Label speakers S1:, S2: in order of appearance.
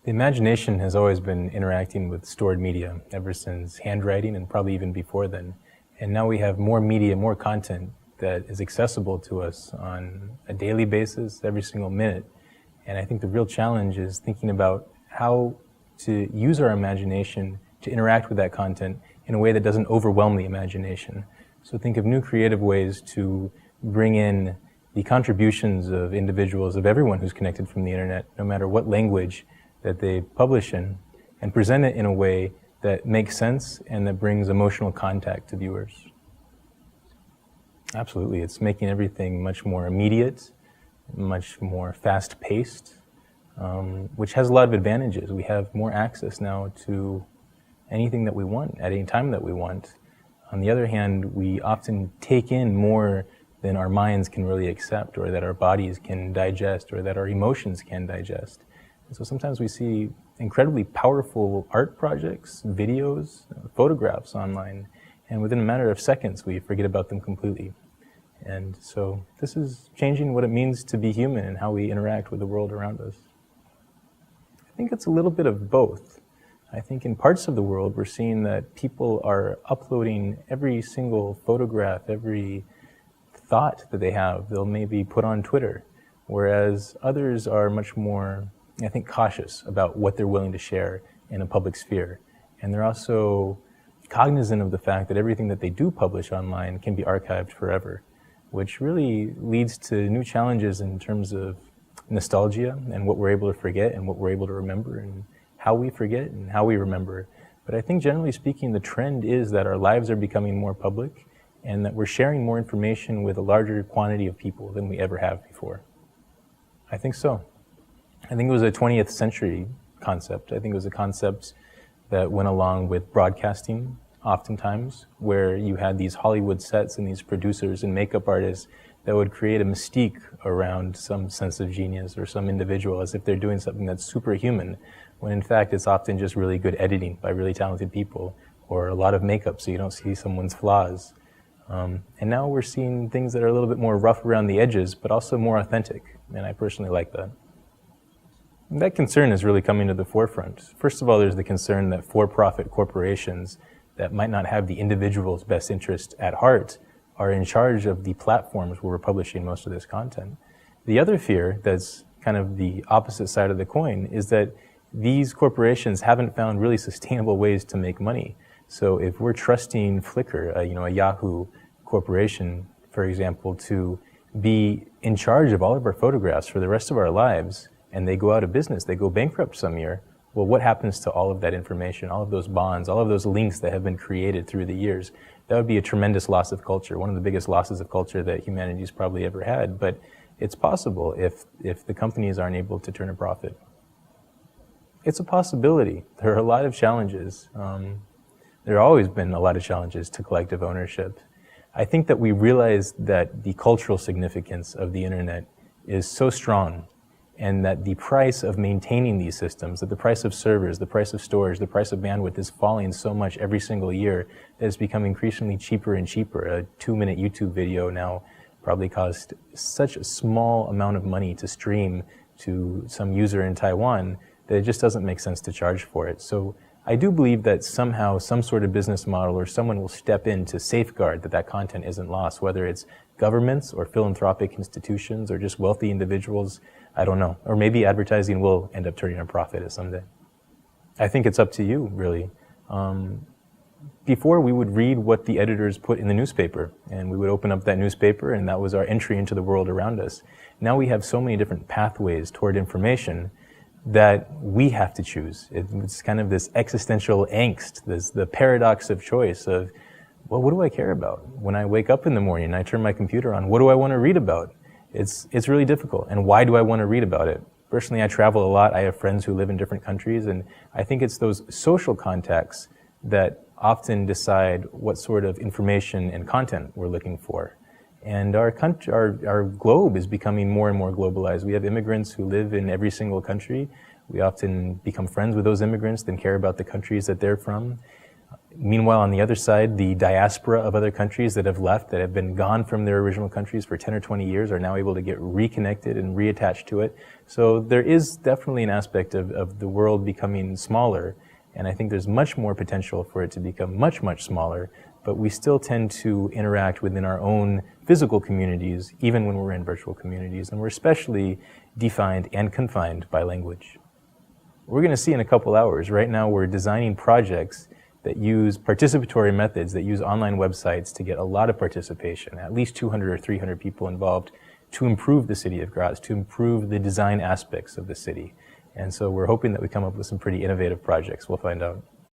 S1: The imagination has always been interacting with stored media ever since handwriting and probably even before then. And now we have more media, more content that is accessible to us on a daily basis, every single minute. And I think the real challenge is thinking about how to use our imagination to interact with that content in a way that doesn't overwhelm the imagination. So think of new creative ways to bring in the contributions of individuals, of everyone who's connected from the internet, no matter what language that they publish in, and present it in a way that makes sense and that brings emotional contact to viewers. Absolutely, it's making everything much more immediate, much more fast-paced, which has a lot of advantages. We have more access now to anything that we want at any time that we want. On the other hand, we often take in more than our minds can really accept, or that our bodies can digest, or that our emotions can digest. And so sometimes we see incredibly powerful art projects, videos, photographs online, and within a matter of seconds we forget about them completely. And so this is changing what it means to be human and how we interact with the world around us. I think it's a little bit of both. I think in parts of the world we're seeing that people are uploading every single photograph, every thought that they have, they'll maybe put on Twitter, whereas others are much more, I think, cautious about what they're willing to share in a public sphere. And they're also cognizant of the fact that everything that they do publish online can be archived forever, which really leads to new challenges in terms of nostalgia and what we're able to forget and what we're able to remember and how we forget and how we remember. But I think generally speaking, the trend is that our lives are becoming more public and that we're sharing more information with a larger quantity of people than we ever have before. I think so. I think it was a 20th century concept. I think it was a concept that went along with broadcasting oftentimes, where you had these Hollywood sets and these producers and makeup artists that would create a mystique around some sense of genius or some individual as if they're doing something that's superhuman, when in fact it's often just really good editing by really talented people, or a lot of makeup so you don't see someone's flaws. And now we're seeing things that are a little bit more rough around the edges, but also more authentic, and I personally like that. And that concern is really coming to the forefront. First of all, there's the concern that for-profit corporations that might not have the individual's best interest at heart are in charge of the platforms where we're publishing most of this content. The other fear that's kind of the opposite side of the coin is that these corporations haven't found really sustainable ways to make money. So if we're trusting Flickr, a Yahoo corporation, for example, to be in charge of all of our photographs for the rest of our lives, and they go out of business, they go bankrupt some year, well, what happens to all of that information, all of those bonds, all of those links that have been created through the years? That would be a tremendous loss of culture, one of the biggest losses of culture that humanity's probably ever had. But it's possible if the companies aren't able to turn a profit. It's a possibility. There are a lot of challenges. There have always been a lot of challenges to collective ownership. I think that we realize that the cultural significance of the internet is so strong, and that the price of maintaining these systems, that the price of servers, the price of storage, the price of bandwidth is falling so much every single year that it's become increasingly cheaper and cheaper. A 2-minute YouTube video now probably costs such a small amount of money to stream to some user in Taiwan that it just doesn't make sense to charge for it. So I do believe that somehow some sort of business model or someone will step in to safeguard that content isn't lost, whether it's governments or philanthropic institutions or just wealthy individuals. I don't know. Or maybe advertising will end up turning a profit at someday. I think it's up to you, really. Before, we would read what the editors put in the newspaper, and we would open up that newspaper, and that was our entry into the world around us. Now we have so many different pathways toward information that we have to choose. It's kind of this existential angst, the paradox of choice of, well, what do I care about? When I wake up in the morning and I turn my computer on, what do I want to read about? It's really difficult. And why do I want to read about it? Personally, I travel a lot. I have friends who live in different countries, and I think it's those social contacts that often decide what sort of information and content we're looking for. And our globe is becoming more and more globalized. We have immigrants who live in every single country. We often become friends with those immigrants, then care about the countries that they're from. Meanwhile, on the other side, the diaspora of other countries that have left, that have been gone from their original countries for 10 or 20 years, are now able to get reconnected and reattached to it. So there is definitely an aspect of the world becoming smaller, and I think there's much more potential for it to become much, much smaller, but we still tend to interact within our own physical communities, even when we're in virtual communities, and we're especially defined and confined by language. We're going to see in a couple hours. Right now, we're designing projects that use participatory methods, that use online websites to get a lot of participation, at least 200 or 300 people involved, to improve the city of Graz, to improve the design aspects of the city. And so we're hoping that we come up with some pretty innovative projects. We'll find out.